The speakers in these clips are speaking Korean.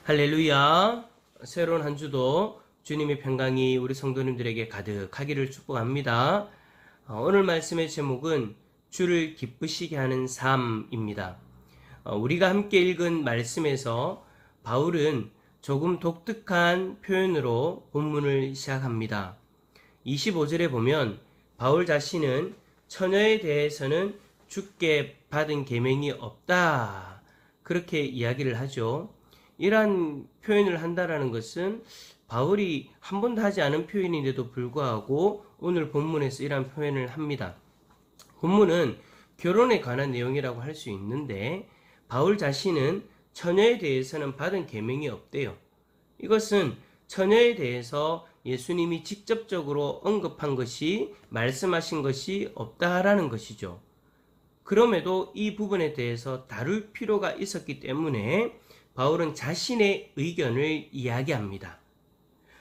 할렐루야. 새로운 한 주도 주님의 평강이 우리 성도님들에게 가득하기를 축복합니다. 오늘 말씀의 제목은 주를 기쁘시게 하는 삶입니다. 우리가 함께 읽은 말씀에서 바울은 조금 독특한 표현으로 본문을 시작합니다. 25절에 보면 바울 자신은 처녀에 대해서는 주께 받은 계명이 없다, 그렇게 이야기를 하죠. 이러한 표현을 한다라는 것은 바울이 한 번도 하지 않은 표현인데도 불구하고 오늘 본문에서 이러한 표현을 합니다. 본문은 결혼에 관한 내용이라고 할 수 있는데 바울 자신은 처녀에 대해서는 받은 계명이 없대요. 이것은 처녀에 대해서 예수님이 직접적으로 언급한 것이, 말씀하신 것이 없다라는 것이죠. 그럼에도 이 부분에 대해서 다룰 필요가 있었기 때문에 바울은 자신의 의견을 이야기합니다.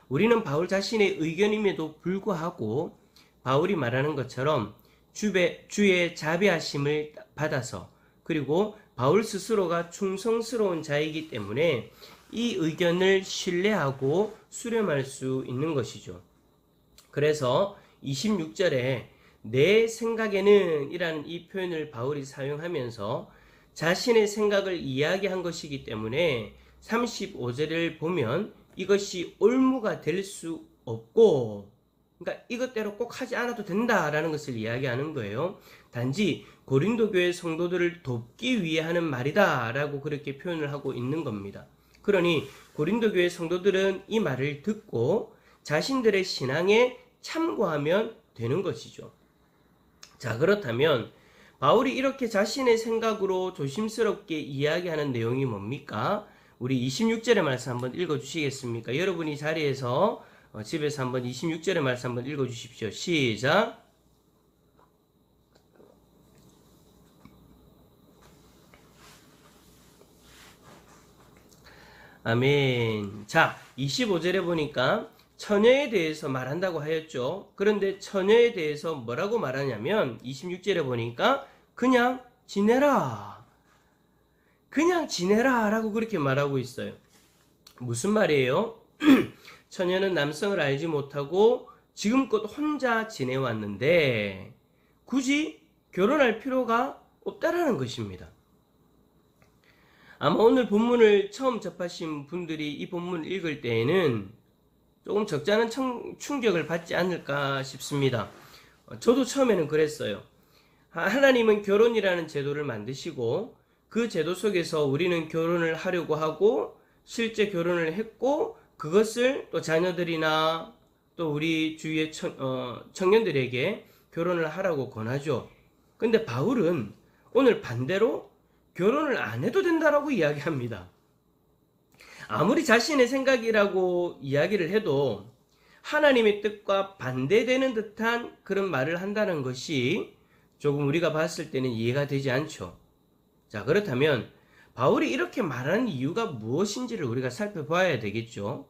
우리는 바울 자신의 의견임에도 불구하고 바울이 말하는 것처럼 주의 자비하심을 받아서, 그리고 바울 스스로가 충성스러운 자이기 때문에 이 의견을 신뢰하고 수렴할 수 있는 것이죠. 그래서 26절에 내 생각에는 이라는 이 표현을 바울이 사용하면서 자신의 생각을 이야기한 것이기 때문에 35절을 보면 이것이 올무가 될 수 없고, 그러니까 이것대로 꼭 하지 않아도 된다라는 것을 이야기하는 거예요. 단지 고린도 교회 성도들을 돕기 위해 하는 말이다 라고 그렇게 표현을 하고 있는 겁니다. 그러니 고린도 교회 성도들은 이 말을 듣고 자신들의 신앙에 참고하면 되는 것이죠. 자, 그렇다면 바울이 이렇게 자신의 생각으로 조심스럽게 이야기하는 내용이 뭡니까? 우리 26절의 말씀 한번 읽어주시겠습니까? 여러분이 자리에서 집에서 한번 26절의 말씀 한번 읽어주십시오. 시작. 아멘. 자, 25절에 보니까 처녀에 대해서 말한다고 하였죠. 그런데 처녀에 대해서 뭐라고 말하냐면 26절에 보니까 그냥 지내라. 그냥 지내라 라고 그렇게 말하고 있어요. 무슨 말이에요? 처녀는 남성을 알지 못하고 지금껏 혼자 지내왔는데 굳이 결혼할 필요가 없다라는 것입니다. 아마 오늘 본문을 처음 접하신 분들이 이 본문을 읽을 때에는 조금 적잖은 충격을 받지 않을까 싶습니다. 저도 처음에는 그랬어요. 하나님은 결혼이라는 제도를 만드시고 그 제도 속에서 우리는 결혼을 하려고 하고 실제 결혼을 했고 그것을 또 자녀들이나 또 우리 주위의 청년들에게 결혼을 하라고 권하죠. 근데 바울은 오늘 반대로 결혼을 안 해도 된다라고 이야기합니다. 아무리 자신의 생각이라고 이야기를 해도 하나님의 뜻과 반대되는 듯한 그런 말을 한다는 것이 조금 우리가 봤을 때는 이해가 되지 않죠. 자, 그렇다면 바울이 이렇게 말하는 이유가 무엇인지를 우리가 살펴봐야 되겠죠.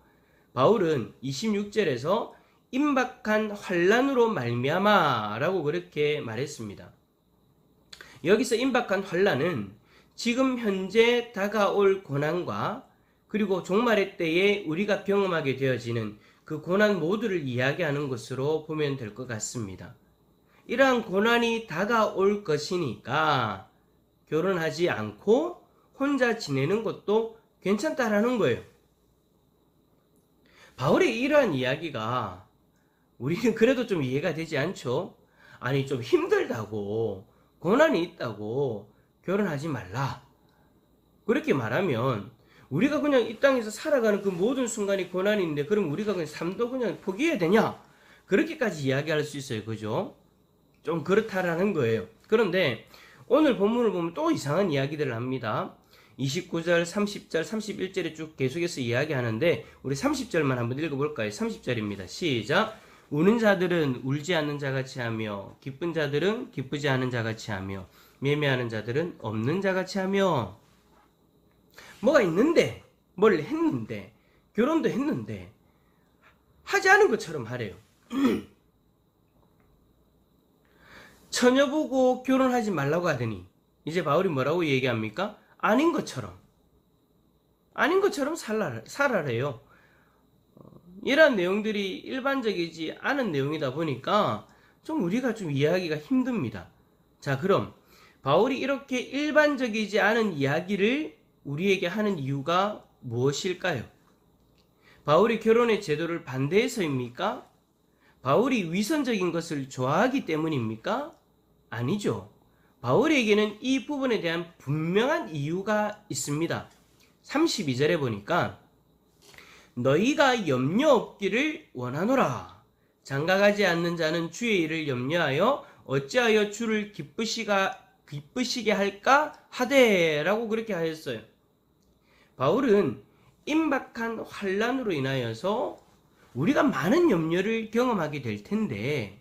바울은 26절에서 임박한 환난으로 말미암아 라고 그렇게 말했습니다. 여기서 임박한 환난은 지금 현재 다가올 고난과 그리고 종말의 때에 우리가 경험하게 되어지는 그 고난 모두를 이야기하는 것으로 보면 될 것 같습니다. 이러한 고난이 다가올 것이니까 결혼하지 않고 혼자 지내는 것도 괜찮다라는 거예요. 바울의 이러한 이야기가 우리는 그래도 좀 이해가 되지 않죠? 아니, 좀 힘들다고, 고난이 있다고 결혼하지 말라, 그렇게 말하면 우리가 그냥 이 땅에서 살아가는 그 모든 순간이 고난인데 그럼 우리가 그냥 삶도 그냥 포기해야 되냐? 그렇게까지 이야기할 수 있어요. 그죠? 좀 그렇다라는 거예요. 그런데 오늘 본문을 보면 또 이상한 이야기들을 합니다. 29절, 30절, 31절에 쭉 계속해서 이야기하는데 우리 30절만 한번 읽어볼까요? 30절입니다. 시작. 우는 자들은 울지 않는 자같이 하며 기쁜 자들은 기쁘지 않은 자같이 하며 매매하는 자들은 없는 자같이 하며. 뭐가 있는데, 뭘 했는데, 결혼도 했는데 하지 않은 것처럼 하래요. 처녀 보고 결혼하지 말라고 하더니 이제 바울이 뭐라고 얘기합니까? 아닌 것처럼 아닌 것처럼 살아래요. 이러한 내용들이 일반적이지 않은 내용이다 보니까 좀 우리가 좀 이해하기가 힘듭니다. 자, 그럼 바울이 이렇게 일반적이지 않은 이야기를 우리에게 하는 이유가 무엇일까요? 바울이 결혼의 제도를 반대해서입니까? 바울이 위선적인 것을 좋아하기 때문입니까? 아니죠. 바울에게는 이 부분에 대한 분명한 이유가 있습니다. 32절에 보니까 너희가 염려 없기를 원하노라. 장가가지 않는 자는 주의 일을 염려하여 어찌하여 주를 기쁘시게 할까 하되 라고 그렇게 하였어요. 바울은 임박한 환난으로 인하여서 우리가 많은 염려를 경험하게 될 텐데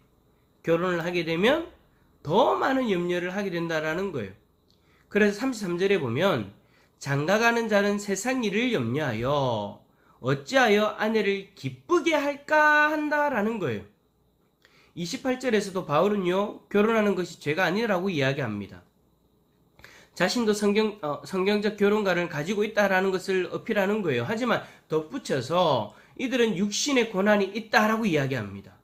결혼을 하게 되면 더 많은 염려를 하게 된다라는 거예요. 그래서 33절에 보면 장가가는 자는 세상 일을 염려하여 어찌하여 아내를 기쁘게 할까 한다라는 거예요. 28절에서도 바울은요, 결혼하는 것이 죄가 아니라고 이야기합니다. 자신도 성경적 결혼관을 가지고 있다라는 것을 어필하는 거예요. 하지만 덧붙여서 이들은 육신의 고난이 있다라고 이야기합니다.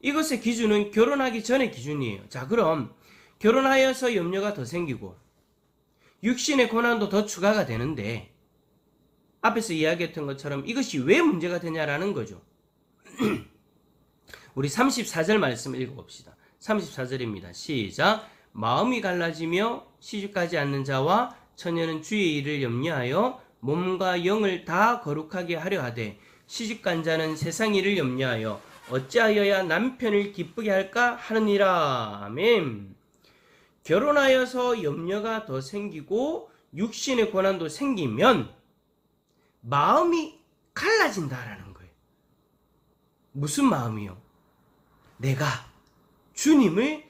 이것의 기준은 결혼하기 전의 기준이에요. 자, 그럼 결혼하여서 염려가 더 생기고 육신의 고난도 더 추가가 되는데 앞에서 이야기했던 것처럼 이것이 왜 문제가 되냐라는 거죠. 우리 34절 말씀 읽어봅시다. 34절입니다. 시작. 마음이 갈라지며 시집가지 않는 자와 처녀는 주의 일을 염려하여 몸과 영을 다 거룩하게 하려 하되 시집간 자는 세상 일을 염려하여 어찌하여야 남편을 기쁘게 할까 하느니라. 아멘. 결혼하여서 염려가 더 생기고 육신의 고난도 생기면 마음이 갈라진다라는 거예요. 무슨 마음이요? 내가 주님을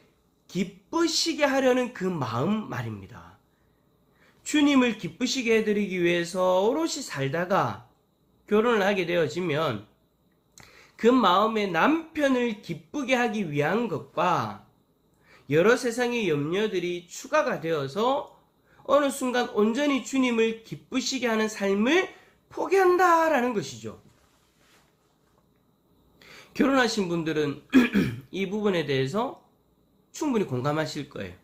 기쁘시게 하려는 그 마음 말입니다. 주님을 기쁘시게 해드리기 위해서 오롯이 살다가 결혼을 하게 되어지면 그 마음에 남편을 기쁘게 하기 위한 것과 여러 세상의 염려들이 추가가 되어서 어느 순간 온전히 주님을 기쁘시게 하는 삶을 포기한다라는 것이죠. 결혼하신 분들은 이 부분에 대해서 충분히 공감하실 거예요.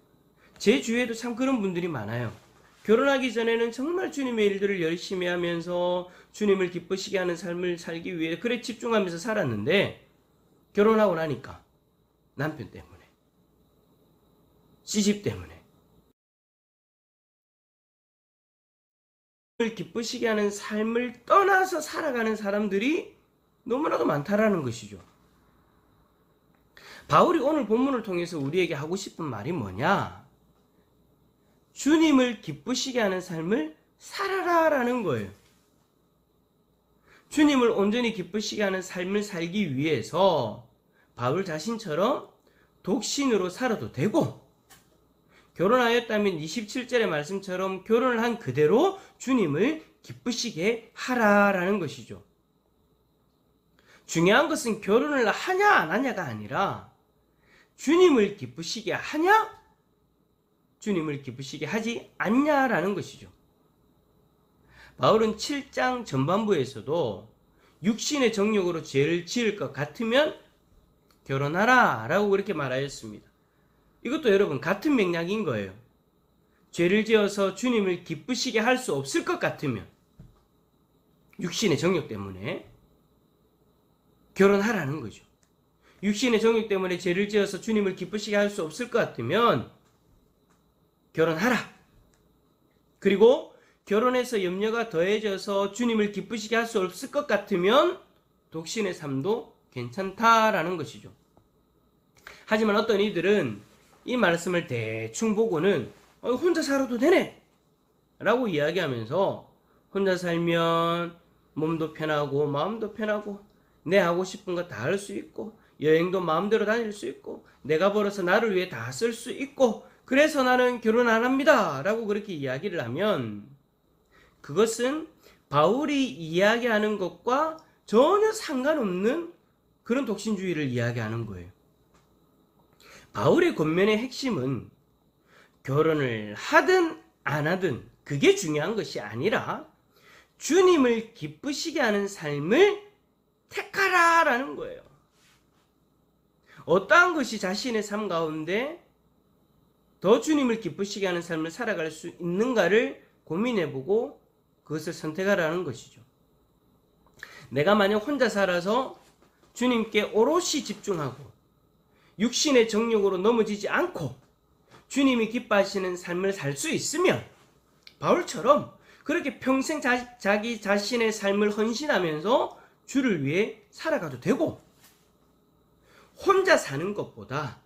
제 주위에도 참 그런 분들이 많아요. 결혼하기 전에는 정말 주님의 일들을 열심히 하면서 주님을 기쁘시게 하는 삶을 살기 위해 그래 집중하면서 살았는데 결혼하고 나니까 남편 때문에, 시집 때문에 주님을 기쁘시게 하는 삶을 떠나서 살아가는 사람들이 너무나도 많다라는 것이죠. 바울이 오늘 본문을 통해서 우리에게 하고 싶은 말이 뭐냐? 주님을 기쁘시게 하는 삶을 살아라라는 거예요. 주님을 온전히 기쁘시게 하는 삶을 살기 위해서 바울 자신처럼 독신으로 살아도 되고 결혼하였다면 27절의 말씀처럼 결혼을 한 그대로 주님을 기쁘시게 하라라는 것이죠. 중요한 것은 결혼을 하냐 안 하냐가 아니라 주님을 기쁘시게 하냐? 주님을 기쁘시게 하지 않냐라는 것이죠. 바울은 7장 전반부에서도 육신의 정욕으로 죄를 지을 것 같으면 결혼하라 라고 그렇게 말하였습니다. 이것도 여러분 같은 맥락인 거예요. 죄를 지어서 주님을 기쁘시게 할 수 없을 것 같으면 육신의 정욕 때문에 결혼하라는 거죠. 육신의 정욕 때문에 죄를 지어서 주님을 기쁘시게 할 수 없을 것 같으면 결혼하라. 그리고 결혼해서 염려가 더해져서 주님을 기쁘시게 할 수 없을 것 같으면 독신의 삶도 괜찮다라는 것이죠. 하지만 어떤 이들은 이 말씀을 대충 보고는 혼자 살아도 되네 라고 이야기하면서 혼자 살면 몸도 편하고 마음도 편하고 내 하고 싶은 거 다 할 수 있고 여행도 마음대로 다닐 수 있고 내가 벌어서 나를 위해 다 쓸 수 있고 그래서 나는 결혼 안 합니다 라고 그렇게 이야기를 하면 그것은 바울이 이야기하는 것과 전혀 상관없는 그런 독신주의를 이야기하는 거예요. 바울의 권면의 핵심은 결혼을 하든 안 하든 그게 중요한 것이 아니라 주님을 기쁘시게 하는 삶을 택하라라는 거예요. 어떠한 것이 자신의 삶 가운데 더 주님을 기쁘시게 하는 삶을 살아갈 수 있는가를 고민해보고 그것을 선택하라는 것이죠. 내가 만약 혼자 살아서 주님께 오롯이 집중하고 육신의 정욕으로 넘어지지 않고 주님이 기뻐하시는 삶을 살 수 있으면 바울처럼 그렇게 평생 자기 자신의 삶을 헌신하면서 주를 위해 살아가도 되고, 혼자 사는 것보다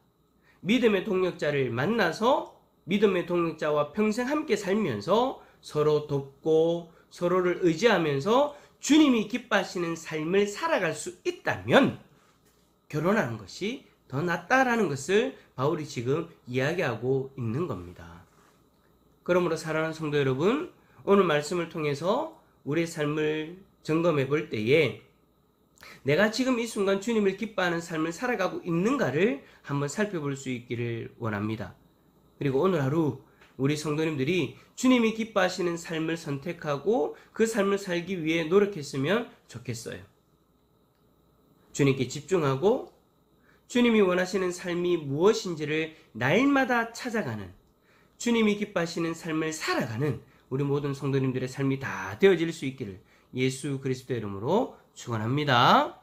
믿음의 동력자를 만나서 믿음의 동력자와 평생 함께 살면서 서로 돕고 서로를 의지하면서 주님이 기뻐하시는 삶을 살아갈 수 있다면 결혼하는 것이 더 낫다라는 것을 바울이 지금 이야기하고 있는 겁니다. 그러므로 사랑하는 성도 여러분, 오늘 말씀을 통해서 우리의 삶을 점검해 볼 때에 내가 지금 이 순간 주님을 기뻐하는 삶을 살아가고 있는가를 한번 살펴볼 수 있기를 원합니다. 그리고 오늘 하루 우리 성도님들이 주님이 기뻐하시는 삶을 선택하고 그 삶을 살기 위해 노력했으면 좋겠어요. 주님께 집중하고 주님이 원하시는 삶이 무엇인지를 날마다 찾아가는, 주님이 기뻐하시는 삶을 살아가는 우리 모든 성도님들의 삶이 다 되어질 수 있기를 예수 그리스도의 이름으로 축원합니다.